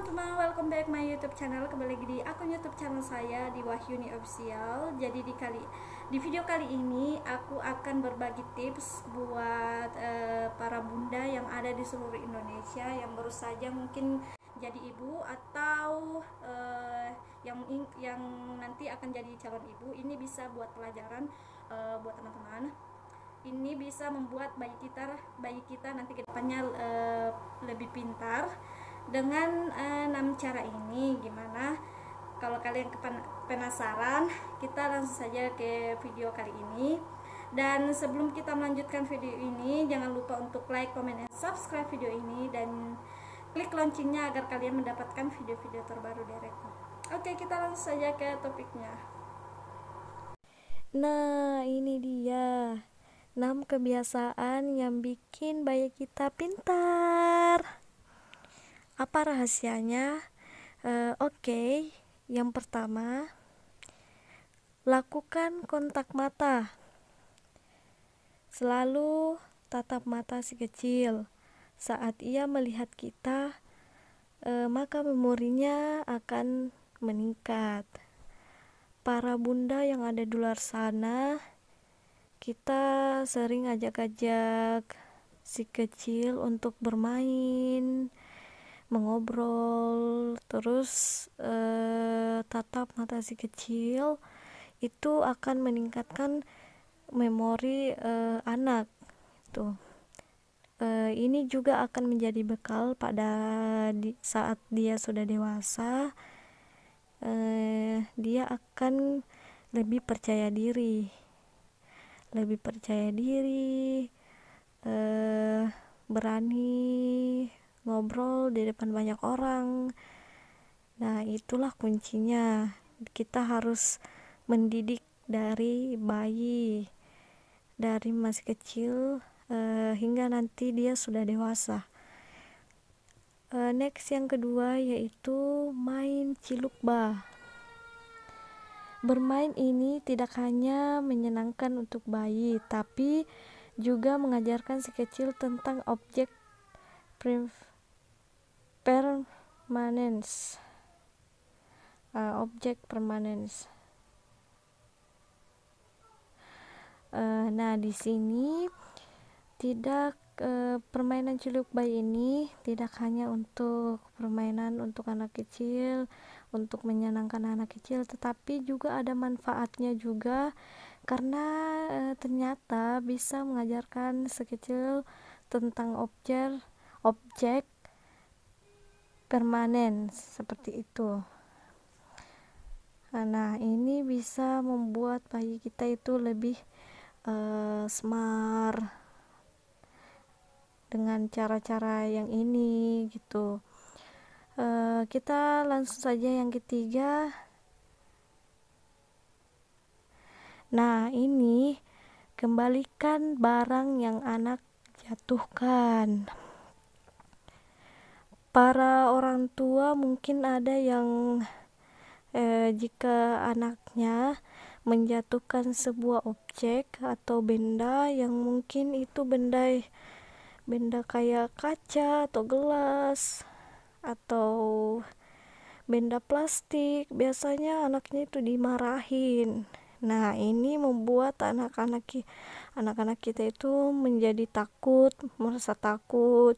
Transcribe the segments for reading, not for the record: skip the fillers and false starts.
teman-teman, welcome back my YouTube channel. Kembali lagi di akun YouTube channel saya di Wahyuni Official. Jadi di video kali ini aku akan berbagi tips buat para bunda yang ada di seluruh Indonesia yang baru saja mungkin jadi ibu atau yang nanti akan jadi calon ibu. Ini bisa buat pelajaran buat teman-teman. Ini bisa membuat bayi kita nanti kedepannya lebih pintar dengan 6 cara ini. Gimana? Kalau kalian penasaran, kita langsung saja ke video kali ini. Dan sebelum kita melanjutkan video ini, jangan lupa untuk like, comment, dan subscribe video ini dan klik loncengnya agar kalian mendapatkan video-video terbaru dari aku. Oke, kita langsung saja ke topiknya. Nah, ini dia 6 kebiasaan yang bikin bayi kita pintar. Apa rahasianya? Oke, yang pertama, lakukan kontak mata. Selalu tatap mata si kecil. Saat ia melihat kita, maka memorinya akan meningkat. Para bunda yang ada di luar sana, kita sering ajak-ajak si kecil untuk bermain, mengobrol, terus tatap mata si kecil itu akan meningkatkan memori anak tuh. Ini juga akan menjadi bekal pada saat dia sudah dewasa. Dia akan lebih percaya diri, berani ngobrol di depan banyak orang. Nah, itulah kuncinya. Kita harus mendidik dari bayi, dari masih kecil hingga nanti dia sudah dewasa. Next, yang kedua yaitu main cilukba. Bermain ini tidak hanya menyenangkan untuk bayi, tapi juga mengajarkan si kecil tentang objek permanence. Nah, di sini tidak permainan ciluk bayi ini tidak hanya untuk permainan untuk anak kecil, untuk menyenangkan anak kecil, tetapi juga ada manfaatnya juga karena ternyata bisa mengajarkan sekecil tentang objek permanen seperti itu. Nah, ini bisa membuat bayi kita itu lebih smart dengan cara-cara yang ini gitu. Kita langsung saja yang ketiga. Nah, ini kembalikan barang yang anak jatuhkan. Para orang tua mungkin ada yang jika anaknya menjatuhkan sebuah objek atau benda yang mungkin itu benda kayak kaca atau gelas atau benda plastik, biasanya anaknya itu dimarahin. Nah, ini membuat anak-anak kita itu menjadi takut, merasa takut.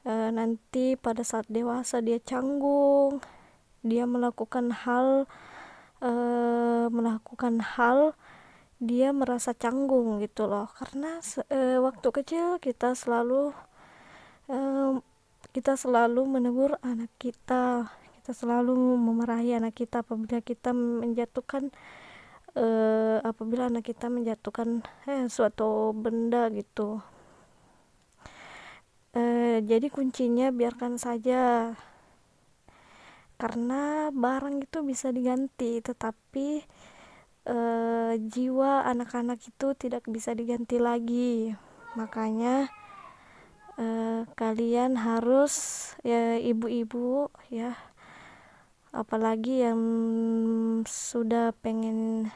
Nanti pada saat dewasa dia canggung, dia melakukan hal dia merasa canggung gitu loh, karena waktu kecil kita selalu menegur anak kita selalu memarahi anak kita apabila anak kita menjatuhkan suatu benda gitu. Jadi kuncinya biarkan saja, karena barang itu bisa diganti, tetapi jiwa anak-anak itu tidak bisa diganti lagi. Makanya kalian harus, ya ibu-ibu ya, apalagi yang sudah pengen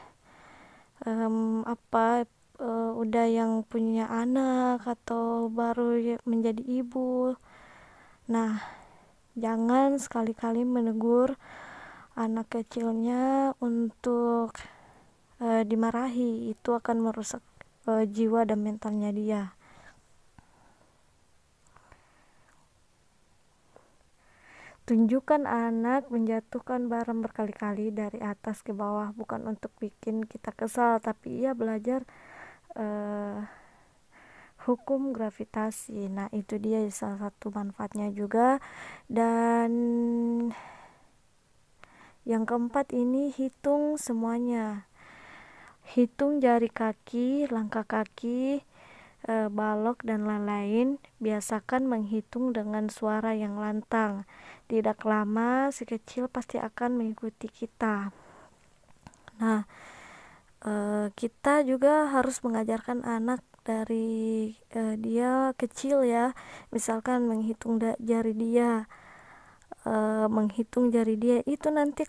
udah yang punya anak atau baru menjadi ibu. Nah, Jangan sekali-kali menegur anak kecilnya untuk dimarahi, itu akan merusak jiwa dan mentalnya dia. Tunjukkan anak menjatuhkan barang berkali-kali dari atas ke bawah, bukan untuk bikin kita kesal, tapi ia belajar hukum gravitasi. Nah, itu dia salah satu manfaatnya juga. Dan yang keempat ini, hitung semuanya. Hitung jari kaki, langkah kaki, balok dan lain-lain. Biasakan menghitung dengan suara yang lantang. Tidak lama si kecil pasti akan mengikuti kita. Nah, kita juga harus mengajarkan anak dari dia kecil ya, misalkan menghitung jari dia, itu nanti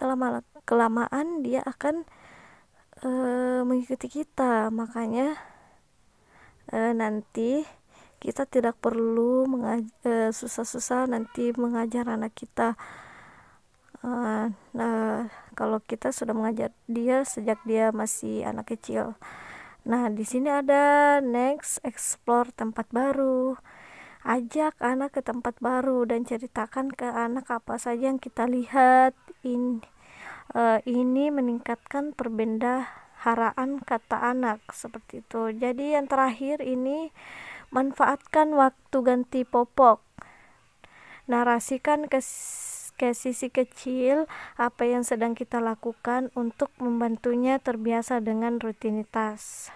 kelamaan dia akan mengikuti kita. Makanya nanti kita tidak perlu susah-susah nanti mengajar anak kita. Nah, kalau kita sudah mengajar dia sejak dia masih anak kecil. Nah, di sini ada next, explore tempat baru. Ajak anak ke tempat baru dan ceritakan ke anak apa saja yang kita lihat. Ini meningkatkan perbendaharaan kata anak, seperti itu. Jadi yang terakhir ini, manfaatkan waktu ganti popok. Narasikan ke sisi kecil apa yang sedang kita lakukan untuk membantunya terbiasa dengan rutinitas.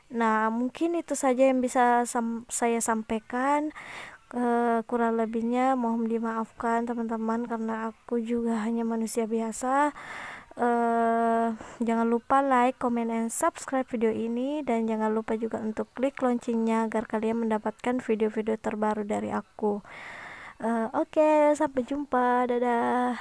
Nah, mungkin itu saja yang bisa saya sampaikan. Kurang lebihnya mohon dimaafkan teman-teman, karena aku juga hanya manusia biasa. Jangan lupa like, comment, and subscribe video ini, dan jangan lupa juga untuk klik loncengnya agar kalian mendapatkan video-video terbaru dari aku. Oke, sampai jumpa, dadah.